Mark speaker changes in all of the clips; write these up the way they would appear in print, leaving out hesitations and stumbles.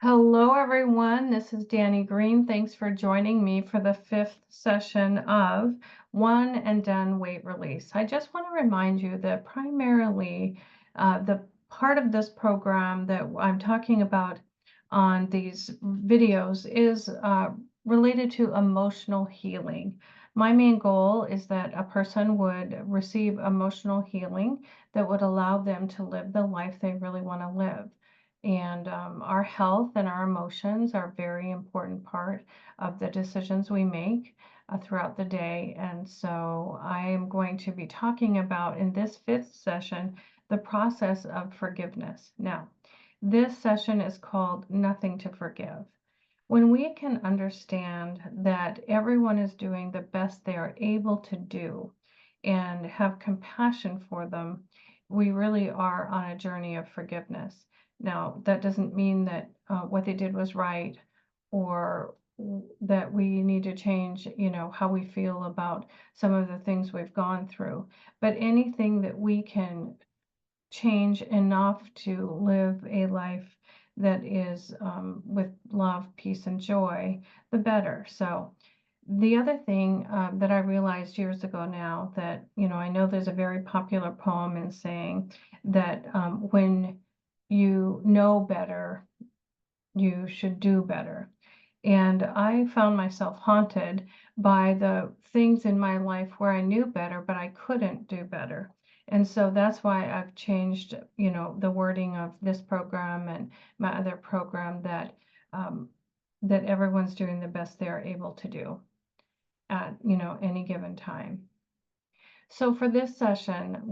Speaker 1: Hello, everyone. This is Danny Green. Thanks for joining me for the 5th session of One and Done Weight Release. I just want to remind you that primarily the part of this program that I'm talking about on these videos is related to emotional healing. My main goal is that a person would receive emotional healing that would allow them to live the life they really want to live. And our health and our emotions are a very important part of the decisions we make throughout the day. And so I am going to be talking about in this 5th session the process of forgiveness. Now, this session is called Nothing to Forgive. When we can understand that everyone is doing the best they are able to do and have compassion for them, we really are on a journey of forgiveness. Now, that doesn't mean that what they did was right or that we need to change, how we feel about some of the things we've gone through. But anything that we can change enough to live a life that is with love, peace, and joy, the better. So the other thing that I realized years ago now that, I know there's a very popular poem in saying that when you know better, you should do better. And I found myself haunted by the things in my life where I knew better, but I couldn't do better. And so that's why I've changed, the wording of this program and my other program that everyone's doing the best they're able to do at, any given time. So for this session,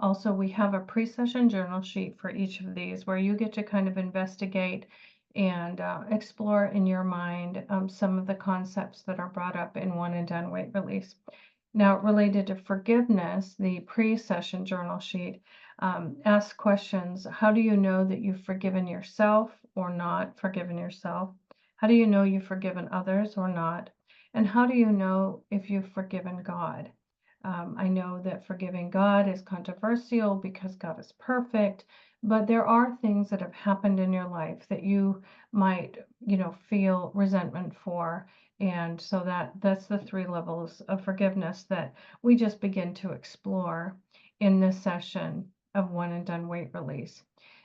Speaker 1: also we have a pre-session journal sheet for each of these where you get to kind of investigate and explore in your mind some of the concepts that are brought up in One and Done Weight Release. Now, related to forgiveness, the pre-session journal sheet asks questions. How do you know that you've forgiven yourself or not forgiven yourself? How do you know you've forgiven others or not? And how do you know if you've forgiven God? I know that forgiving God is controversial because God is perfect, but there are things that have happened in your life that you might, feel resentment for. And so that's the 3 levels of forgiveness that we just begin to explore in this session of One and Done Weight Release.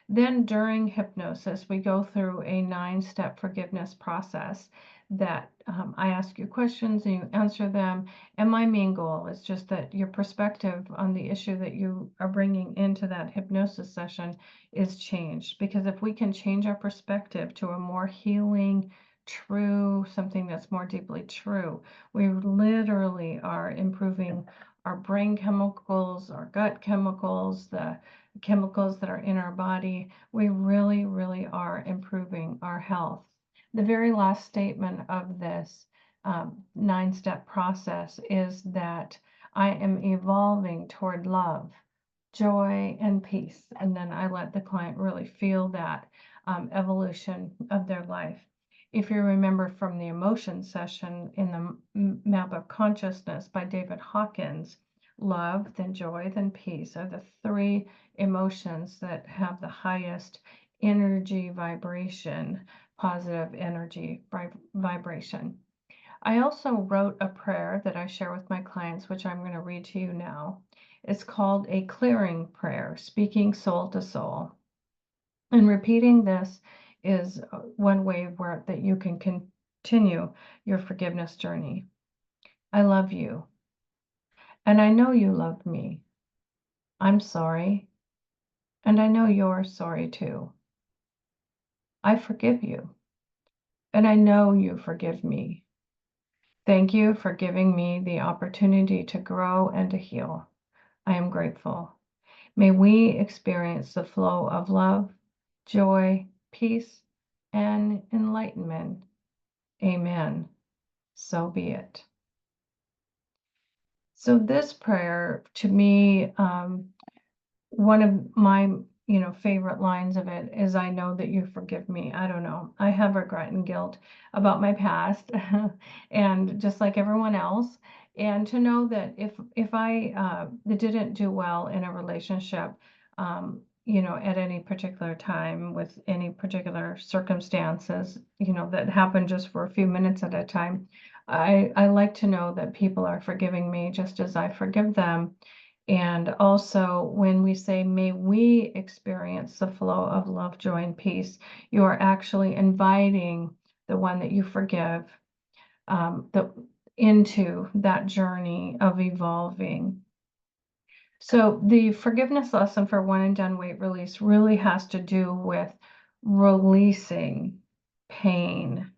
Speaker 1: Then during hypnosis, we go through a 9-step forgiveness process that I ask you questions and you answer them. And my main goal is just that your perspective on the issue that you are bringing into that hypnosis session is changed. Because if we can change our perspective to a more healing, true, something that's more deeply true, we literally are improving our brain chemicals, our gut chemicals, the chemicals that are in our body. We really, really are improving our health. The very last statement of this 9-step process is that I am evolving toward love, joy, and peace. And then I let the client really feel that evolution of their life. If you remember from the emotion session in the Map of Consciousness by David Hawkins, love, then joy, then peace are the 3 emotions that have the highest energy vibration, positive energy vibration. I also wrote a prayer that I share with my clients, which I'm going to read to you now. It's called a clearing prayer, speaking soul to soul. And repeating this is one way that you can continue your forgiveness journey. I love you, and I know you love me. I'm sorry, and I know you're sorry too. I forgive you, and I know you forgive me. Thank you for giving me the opportunity to grow and to heal. I am grateful. May we experience the flow of love, joy, peace, and enlightenment. Amen. So be it. So this prayer, to me, one of my favorite lines of it is, I know that you forgive me. I don't know. I have regret and guilt about my past and just like everyone else. And to know that if I didn't do well in a relationship, at any particular time with any particular circumstances, that happen just for a few minutes at a time. I like to know that people are forgiving me just as I forgive them. And also, when we say, may we experience the flow of love, joy, and peace, you are actually inviting the one that you forgive into that journey of evolving. So the forgiveness lesson for one and done weight release really has to do with releasing pain,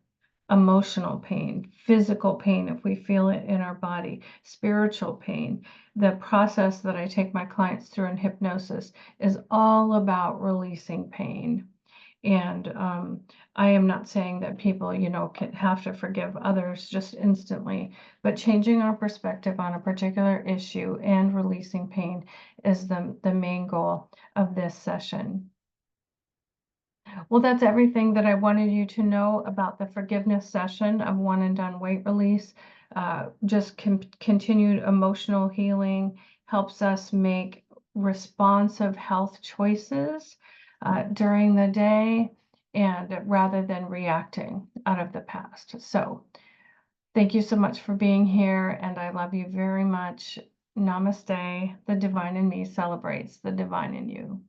Speaker 1: emotional pain, physical pain if we feel it in our body, spiritual pain. The process that I take my clients through in hypnosis is all about releasing pain. And I am not saying that people, can have to forgive others just instantly, but changing our perspective on a particular issue and releasing pain is the main goal of this session. Well, that's everything that I wanted you to know about the forgiveness session of one and done weight release. Just continued emotional healing helps us make responsive health choices during the day, and rather than reacting out of the past. So thank you so much for being here, and I love you very much. Namaste. The divine in me celebrates the divine in you.